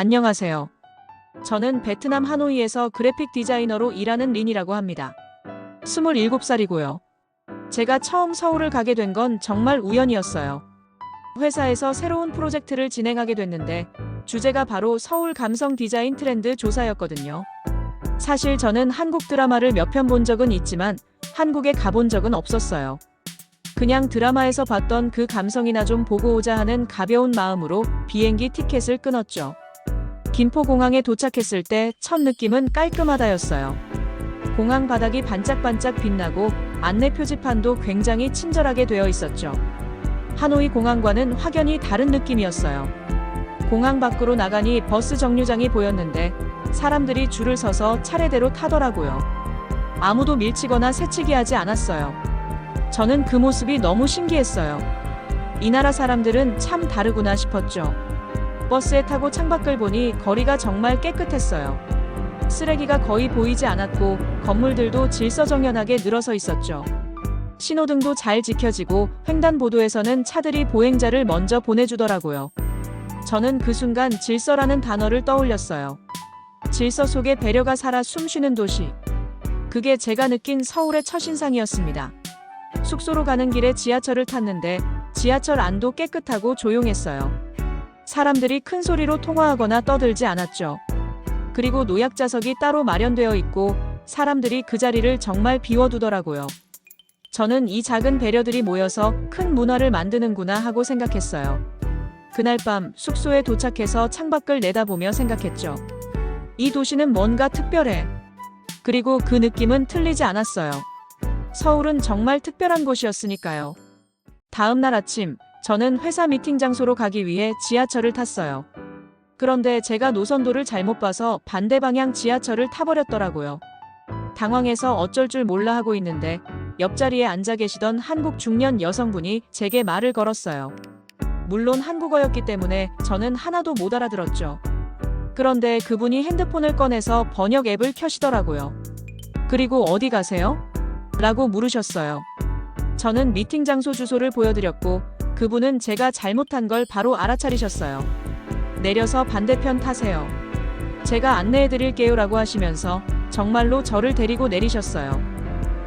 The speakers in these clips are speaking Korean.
안녕하세요. 저는 베트남 하노이에서 그래픽 디자이너로 일하는 린이라고 합니다. 27살이고요. 제가 처음 서울을 가게 된 건 정말 우연이었어요. 회사에서 새로운 프로젝트를 진행하게 됐는데 주제가 바로 서울 감성 디자인 트렌드 조사였거든요. 사실 저는 한국 드라마를 몇 편 본 적은 있지만 한국에 가본 적은 없었어요. 그냥 드라마에서 봤던 그 감성이나 좀 보고 오자 하는 가벼운 마음으로 비행기 티켓을 끊었죠. 김포공항에 도착했을 때 첫 느낌은 깔끔하다였어요. 공항 바닥이 반짝반짝 빛나고 안내 표지판도 굉장히 친절하게 되어 있었죠. 하노이 공항과는 확연히 다른 느낌이었어요. 공항 밖으로 나가니 버스 정류장이 보였는데 사람들이 줄을 서서 차례대로 타더라고요. 아무도 밀치거나 새치기 하지 않았어요. 저는 그 모습이 너무 신기했어요. 이 나라 사람들은 참 다르구나 싶었죠. 버스에 타고 창밖을 보니 거리가 정말 깨끗했어요. 쓰레기가 거의 보이지 않았고 건물들도 질서정연하게 늘어서 있었죠. 신호등도 잘 지켜지고 횡단보도에서는 차들이 보행자를 먼저 보내주더라고요. 저는 그 순간 질서라는 단어를 떠올렸어요. 질서 속에 배려가 살아 숨쉬는 도시. 그게 제가 느낀 서울의 첫인상이었습니다. 숙소로 가는 길에 지하철을 탔는데 지하철 안도 깨끗하고 조용했어요. 사람들이 큰 소리로 통화하거나 떠들지 않았죠. 그리고 노약자석이 따로 마련되어 있고 사람들이 그 자리를 정말 비워두더라고요. 저는 이 작은 배려들이 모여서 큰 문화를 만드는구나 하고 생각했어요. 그날 밤 숙소에 도착해서 창밖을 내다보며 생각했죠. 이 도시는 뭔가 특별해. 그리고 그 느낌은 틀리지 않았어요. 서울은 정말 특별한 곳이었으니까요. 다음 날 아침, 저는 회사 미팅 장소로 가기 위해 지하철을 탔어요. 그런데 제가 노선도를 잘못 봐서 반대 방향 지하철을 타버렸더라고요. 당황해서 어쩔 줄 몰라 하고 있는데 옆자리에 앉아 계시던 한국 중년 여성분이 제게 말을 걸었어요. 물론 한국어였기 때문에 저는 하나도 못 알아들었죠. 그런데 그분이 핸드폰을 꺼내서 번역 앱을 켜시더라고요. 그리고 어디 가세요? 라고 물으셨어요. 저는 미팅 장소 주소를 보여드렸고 그분은 제가 잘못한 걸 바로 알아차리셨어요. 내려서 반대편 타세요. 제가 안내해드릴게요 라고 하시면서 정말로 저를 데리고 내리셨어요.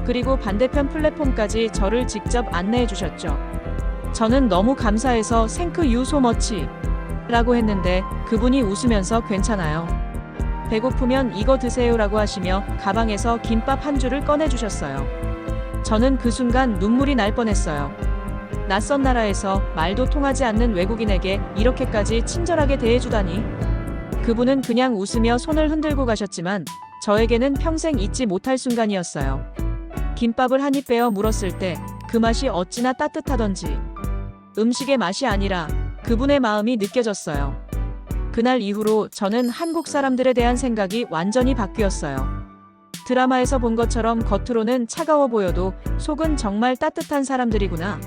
그리고 반대편 플랫폼까지 저를 직접 안내해 주셨죠. 저는 너무 감사해서 Thank you so much 라고 했는데 그분이 웃으면서 괜찮아요. 배고프면 이거 드세요 라고 하시며 가방에서 김밥 한 줄을 꺼내 주셨어요. 저는 그 순간 눈물이 날 뻔했어요. 낯선 나라에서 말도 통하지 않는 외국인에게 이렇게까지 친절하게 대해주다니. 그분은 그냥 웃으며 손을 흔들고 가셨지만 저에게는 평생 잊지 못할 순간이었어요. 김밥을 한 입 빼어 물었을 때 그 맛이 어찌나 따뜻하던지. 음식의 맛이 아니라 그분의 마음이 느껴졌어요. 그날 이후로 저는 한국 사람들에 대한 생각이 완전히 바뀌었어요. 드라마에서 본 것처럼 겉으로는 차가워 보여도 속은 정말 따뜻한 사람들이구나.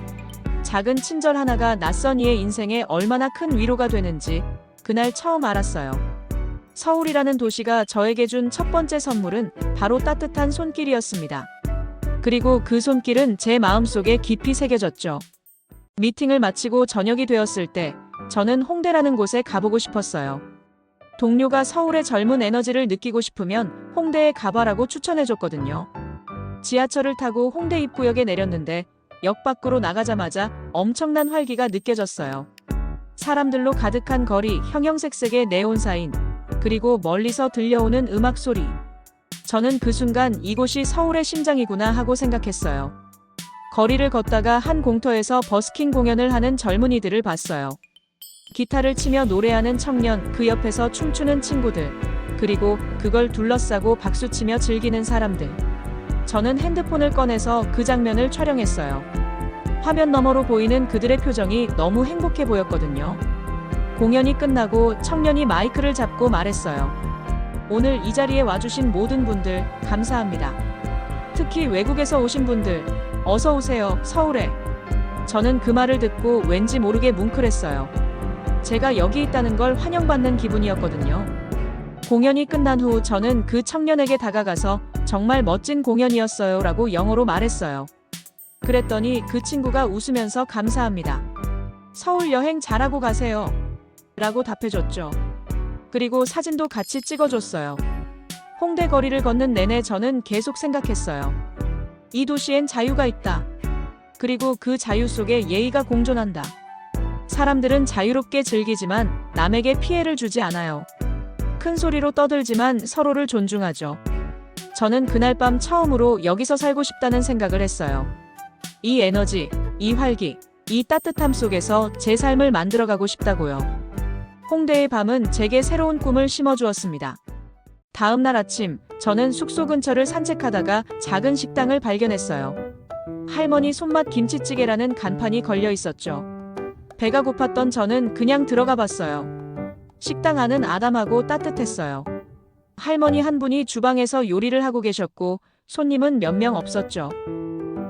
작은 친절 하나가 낯선 이의 인생에 얼마나 큰 위로가 되는지 그날 처음 알았어요. 서울이라는 도시가 저에게 준 첫 번째 선물은 바로 따뜻한 손길이었습니다. 그리고 그 손길은 제 마음속에 깊이 새겨졌죠. 미팅을 마치고 저녁이 되었을 때 저는 홍대라는 곳에 가보고 싶었어요. 동료가 서울의 젊은 에너지를 느끼고 싶으면 홍대에 가봐라고 추천해줬거든요. 지하철을 타고 홍대 입구역에 내렸는데 역 밖으로 나가자마자 엄청난 활기가 느껴졌어요. 사람들로 가득한 거리, 형형색색의 네온 사인, 그리고 멀리서 들려오는 음악 소리. 저는 그 순간 이곳이 서울의 심장이구나 하고 생각했어요. 거리를 걷다가 한 공터에서 버스킹 공연을 하는 젊은이들을 봤어요. 기타를 치며 노래하는 청년, 그 옆에서 춤추는 친구들, 그리고 그걸 둘러싸고 박수치며 즐기는 사람들. 저는 핸드폰을 꺼내서 그 장면을 촬영했어요. 화면 너머로 보이는 그들의 표정이 너무 행복해 보였거든요. 공연이 끝나고 청년이 마이크를 잡고 말했어요. 오늘 이 자리에 와주신 모든 분들 감사합니다. 특히 외국에서 오신 분들 어서 오세요, 서울에. 저는 그 말을 듣고 왠지 모르게 뭉클했어요. 제가 여기 있다는 걸 환영받는 기분이었거든요. 공연이 끝난 후 저는 그 청년에게 다가가서 정말 멋진 공연이었어요 라고 영어로 말했어요. 그랬더니 그 친구가 웃으면서 감사합니다. 서울 여행 잘하고 가세요 라고 답해줬죠. 그리고 사진도 같이 찍어줬어요. 홍대 거리를 걷는 내내 저는 계속 생각했어요. 이 도시엔 자유가 있다. 그리고 그 자유 속에 예의가 공존한다. 사람들은 자유롭게 즐기지만 남에게 피해를 주지 않아요. 큰 소리로 떠들지만 서로를 존중하죠. 저는 그날 밤 처음으로 여기서 살고 싶다는 생각을 했어요. 이 에너지, 이 활기, 이 따뜻함 속에서 제 삶을 만들어가고 싶다고요. 홍대의 밤은 제게 새로운 꿈을 심어주었습니다. 다음 날 아침, 저는 숙소 근처를 산책하다가 작은 식당을 발견했어요. 할머니 손맛 김치찌개라는 간판이 걸려 있었죠. 배가 고팠던 저는 그냥 들어가 봤어요. 식당 안은 아담하고 따뜻했어요. 할머니 한 분이 주방에서 요리를 하고 계셨고 손님은 몇 명 없었죠.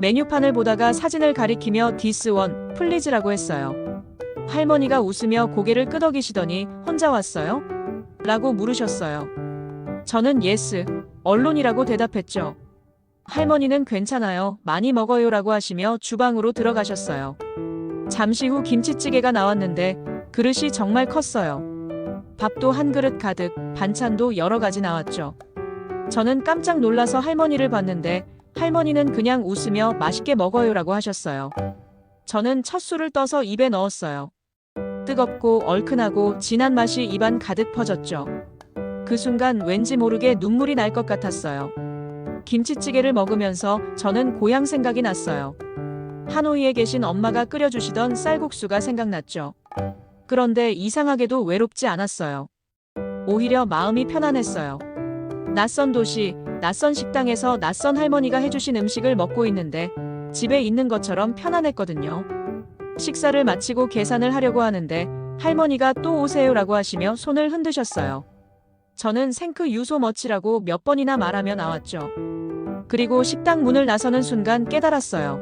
메뉴판을 보다가 사진을 가리키며 This one, please라고 했어요. 할머니가 웃으며 고개를 끄덕이시더니 혼자 왔어요? 라고 물으셨어요. 저는 yes, 언론이라고 대답했죠. 할머니는 괜찮아요, 많이 먹어요 라고 하시며 주방으로 들어가셨어요. 잠시 후 김치찌개가 나왔는데 그릇이 정말 컸어요. 밥도 한 그릇 가득, 반찬도 여러 가지 나왔죠. 저는 깜짝 놀라서 할머니를 봤는데 할머니는 그냥 웃으며 맛있게 먹어요 라고 하셨어요. 저는 첫 술을 떠서 입에 넣었어요. 뜨겁고 얼큰하고 진한 맛이 입안 가득 퍼졌죠. 그 순간 왠지 모르게 눈물이 날 것 같았어요. 김치찌개를 먹으면서 저는 고향 생각이 났어요. 하노이에 계신 엄마가 끓여주시던 쌀국수가 생각났죠. 그런데 이상하게도 외롭지 않았어요. 오히려 마음이 편안했어요. 낯선 도시, 낯선 식당에서 낯선 할머니가 해주신 음식을 먹고 있는데 집에 있는 것처럼 편안했거든요. 식사를 마치고 계산을 하려고 하는데 할머니가 또 오세요라고 하시며 손을 흔드셨어요. 저는 생크 유소 머치라고 몇 번이나 말하며 나왔죠. 그리고 식당 문을 나서는 순간 깨달았어요.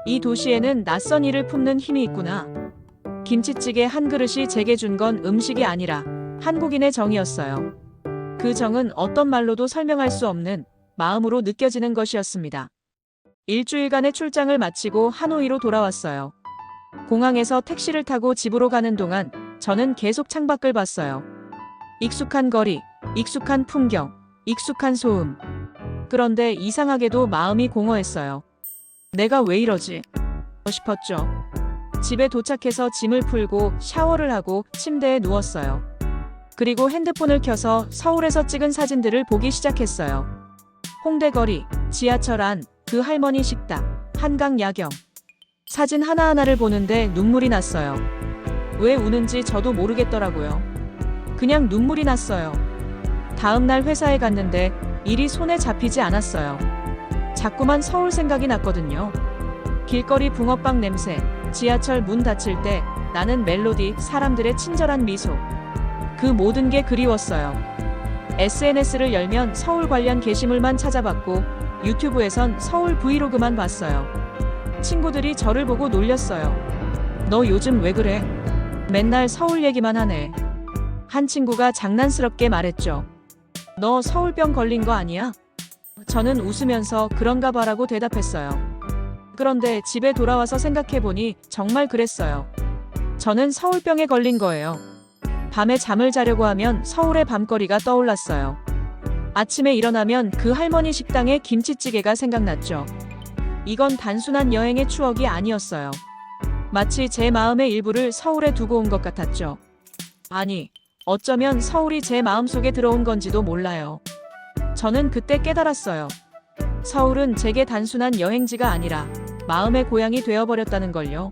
이 도시에는 낯선 이를 품는 힘이 있구나. 김치찌개 한 그릇이 제게 준 건 음식이 아니라 한국인의 정이었어요. 그 정은 어떤 말로도 설명할 수 없는 마음으로 느껴지는 것이었습니다. 일주일간의 출장을 마치고 하노이로 돌아왔어요. 공항에서 택시를 타고 집으로 가는 동안 저는 계속 창밖을 봤어요. 익숙한 거리, 익숙한 풍경, 익숙한 소음. 그런데 이상하게도 마음이 공허했어요. 내가 왜 이러지? 싶었죠. 집에 도착해서 짐을 풀고 샤워를 하고 침대에 누웠어요. 그리고 핸드폰을 켜서 서울에서 찍은 사진들을 보기 시작했어요. 홍대 거리, 지하철 안, 그 할머니 식당, 한강 야경. 사진 하나하나를 보는데 눈물이 났어요. 왜 우는지 저도 모르겠더라고요. 그냥 눈물이 났어요. 다음 날 회사에 갔는데 일이 손에 잡히지 않았어요. 자꾸만 서울 생각이 났거든요. 길거리 붕어빵 냄새, 지하철 문 닫힐 때 나는 멜로디, 사람들의 친절한 미소. 그 모든 게 그리웠어요. SNS를 열면 서울 관련 게시물만 찾아봤고 유튜브에선 서울 브이로그만 봤어요. 친구들이 저를 보고 놀렸어요. 너 요즘 왜 그래? 맨날 서울 얘기만 하네. 한 친구가 장난스럽게 말했죠. 너 서울병 걸린 거 아니야? 저는 웃으면서 그런가 봐라고 대답했어요. 그런데 집에 돌아와서 생각해보니 정말 그랬어요. 저는 서울병에 걸린 거예요. 밤에 잠을 자려고 하면 서울의 밤거리가 떠올랐어요. 아침에 일어나면 그 할머니 식당의 김치찌개가 생각났죠. 이건 단순한 여행의 추억이 아니었어요. 마치 제 마음의 일부를 서울에 두고 온 것 같았죠. 아니, 어쩌면 서울이 제 마음속에 들어온 건지도 몰라요. 저는 그때 깨달았어요. 서울은 제게 단순한 여행지가 아니라 마음의 고향이 되어버렸다는 걸요.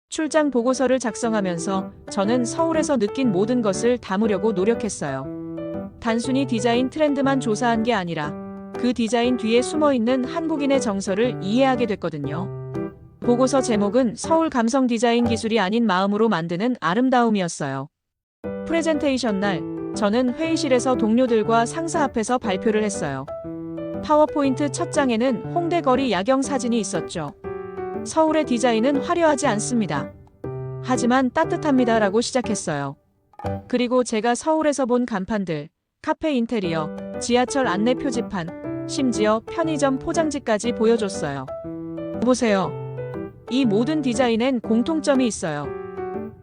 출장 보고서를 작성하면서 저는 서울에서 느낀 모든 것을 담으려고 노력했어요. 단순히 디자인 트렌드만 조사한 게 아니라 그 디자인 뒤에 숨어있는 한국인의 정서를 이해하게 됐거든요. 보고서 제목은 서울 감성 디자인 기술이 아닌 마음으로 만드는 아름다움이었어요. 프레젠테이션 날, 저는 회의실에서 동료들과 상사 앞에서 발표를 했어요. 파워포인트 첫 장에는 홍대 거리 야경 사진이 있었죠. 서울의 디자인은 화려하지 않습니다. 하지만 따뜻합니다 라고 시작했어요. 그리고 제가 서울에서 본 간판들, 카페 인테리어, 지하철 안내 표지판, 심지어 편의점 포장지까지 보여줬어요. 보세요. 이 모든 디자인엔 공통점이 있어요.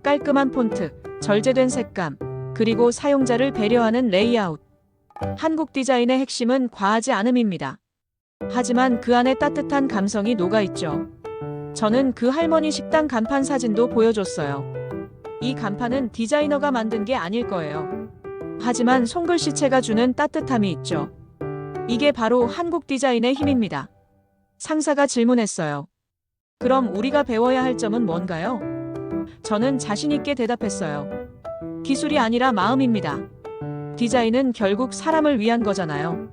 깔끔한 폰트, 절제된 색감, 그리고 사용자를 배려하는 레이아웃. 한국 디자인의 핵심은 과하지 않음입니다. 하지만 그 안에 따뜻한 감성이 녹아있죠. 저는 그 할머니 식당 간판 사진도 보여줬어요. 이 간판은 디자이너가 만든 게 아닐 거예요. 하지만 손글씨체가 주는 따뜻함이 있죠. 이게 바로 한국 디자인의 힘입니다. 상사가 질문했어요. 그럼 우리가 배워야 할 점은 뭔가요? 저는 자신있게 대답했어요. 기술이 아니라 마음입니다. 디자인은 결국 사람을 위한 거잖아요.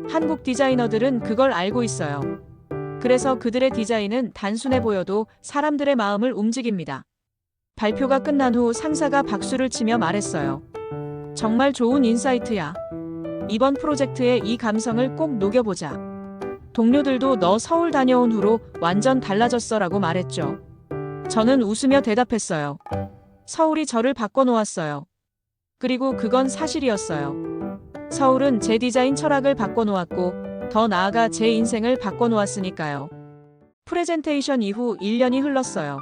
한국 디자이너들은 그걸 알고 있어요. 그래서 그들의 디자인은 단순해 보여도 사람들의 마음을 움직입니다. 발표가 끝난 후 상사가 박수를 치며 말했어요. 정말 좋은 인사이트야. 이번 프로젝트에 이 감성을 꼭 녹여보자. 동료들도 너 서울 다녀온 후로 완전 달라졌어 라고 말했죠. 저는 웃으며 대답했어요. 서울이 저를 바꿔놓았어요. 그리고 그건 사실이었어요. 서울은 제 디자인 철학을 바꿔놓았고 더 나아가 제 인생을 바꿔놓았으니까요. 프레젠테이션 이후 1년이 흘렀어요.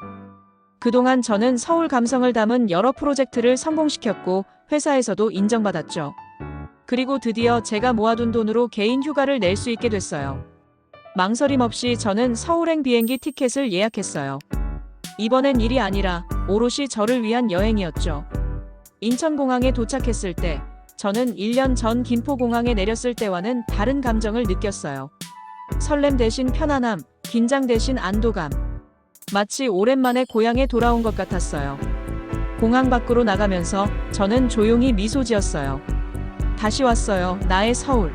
그동안 저는 서울 감성을 담은 여러 프로젝트를 성공시켰고 회사에서도 인정받았죠. 그리고 드디어 제가 모아둔 돈으로 개인 휴가를 낼 수 있게 됐어요. 망설임 없이 저는 서울행 비행기 티켓을 예약했어요. 이번엔 일이 아니라 오롯이 저를 위한 여행이었죠. 인천공항에 도착했을 때 저는 1년 전 김포공항에 내렸을 때와는 다른 감정을 느꼈어요. 설렘 대신 편안함, 긴장 대신 안도감. 마치 오랜만에 고향에 돌아온 것 같았어요. 공항 밖으로 나가면서 저는 조용히 미소 지었어요. 다시 왔어요, 나의 서울.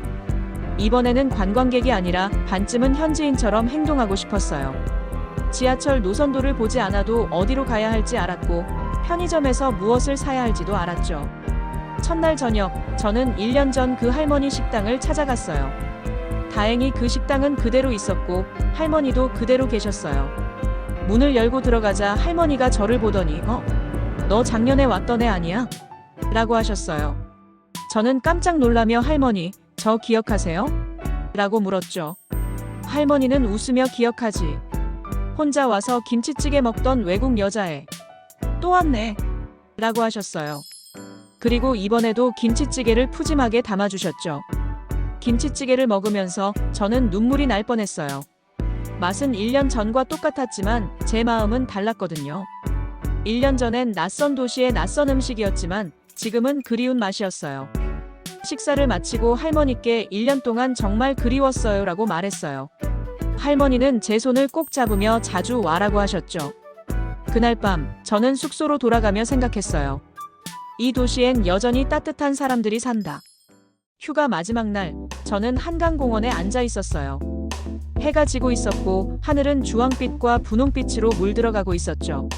이번에는 관광객이 아니라 반쯤은 현지인처럼 행동하고 싶었어요. 지하철 노선도를 보지 않아도 어디로 가야 할지 알았고 편의점에서 무엇을 사야 할지도 알았죠. 첫날 저녁, 저는 1년 전 그 할머니 식당을 찾아갔어요. 다행히 그 식당은 그대로 있었고 할머니도 그대로 계셨어요. 문을 열고 들어가자 할머니가 저를 보더니 너 작년에 왔던 애 아니야? 라고 하셨어요. 저는 깜짝 놀라며 할머니, 저 기억하세요? 라고 물었죠. 할머니는 웃으며 기억하지. 혼자 와서 김치찌개 먹던 외국 여자애. 또 왔네. 라고 하셨어요. 그리고 이번에도 김치찌개를 푸짐하게 담아주셨죠. 김치찌개를 먹으면서 저는 눈물이 날 뻔했어요. 맛은 1년 전과 똑같았지만 제 마음은 달랐거든요. 1년 전엔 낯선 도시의 낯선 음식이었지만 지금은 그리운 맛이었어요. 식사를 마치고 할머니께 1년 동안 정말 그리웠어요 라고 말했어요. 할머니는 제 손을 꼭 잡으며 자주 와라고 하셨죠. 그날 밤 저는 숙소로 돌아가며 생각했어요. 이 도시엔 여전히 따뜻한 사람들이 산다. 휴가 마지막 날 저는 한강공원에 앉아 있었어요. 해가 지고 있었고 하늘은 주황빛과 분홍빛으로 물들어가고 있었죠.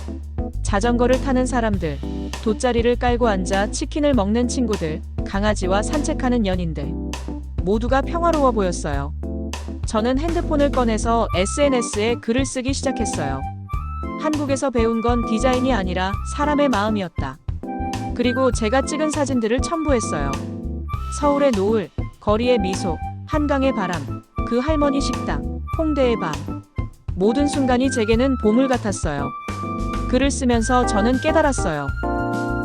자전거를 타는 사람들, 돗자리를 깔고 앉아 치킨을 먹는 친구들, 강아지와 산책하는 연인들. 모두가 평화로워 보였어요. 저는 핸드폰을 꺼내서 SNS에 글을 쓰기 시작했어요. 한국에서 배운 건 디자인이 아니라 사람의 마음이었다. 그리고 제가 찍은 사진들을 첨부했어요. 서울의 노을, 거리의 미소, 한강의 바람, 그 할머니 식당, 홍대의 밤. 모든 순간이 제게는 보물 같았어요. 글을 쓰면서 저는 깨달았어요.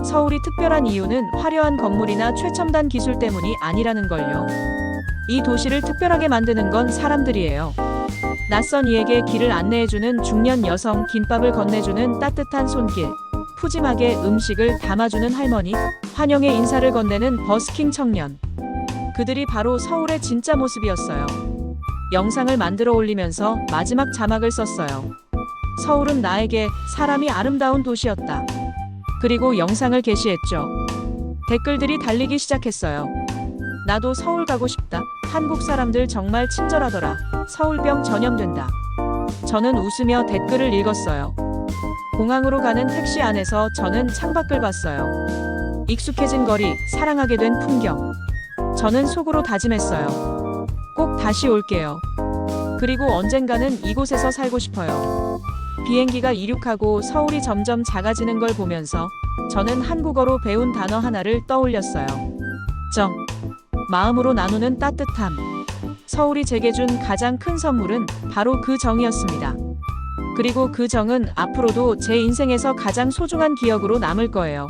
서울이 특별한 이유는 화려한 건물이나 최첨단 기술 때문이 아니라는 걸요. 이 도시를 특별하게 만드는 건 사람들이에요. 낯선 이에게 길을 안내해주는 중년 여성, 김밥을 건네주는 따뜻한 손길, 푸짐하게 음식을 담아주는 할머니, 환영의 인사를 건네는 버스킹 청년. 그들이 바로 서울의 진짜 모습이었어요. 영상을 만들어 올리면서 마지막 자막을 썼어요. 서울은 나에게 사람이 아름다운 도시였다. 그리고 영상을 게시했죠. 댓글들이 달리기 시작했어요. 나도 서울 가고 싶다. 한국 사람들 정말 친절하더라. 서울병 전염된다. 저는 웃으며 댓글을 읽었어요. 공항으로 가는 택시 안에서 저는 창밖을 봤어요. 익숙해진 거리, 사랑하게 된 풍경. 저는 속으로 다짐했어요. 꼭 다시 올게요. 그리고 언젠가는 이곳에서 살고 싶어요. 비행기가 이륙하고 서울이 점점 작아지는 걸 보면서 저는 한국어로 배운 단어 하나를 떠올렸어요. 정. 마음으로 나누는 따뜻함. 서울이 제게 준 가장 큰 선물은 바로 그 정이었습니다. 그리고 그 정은 앞으로도 제 인생에서 가장 소중한 기억으로 남을 거예요.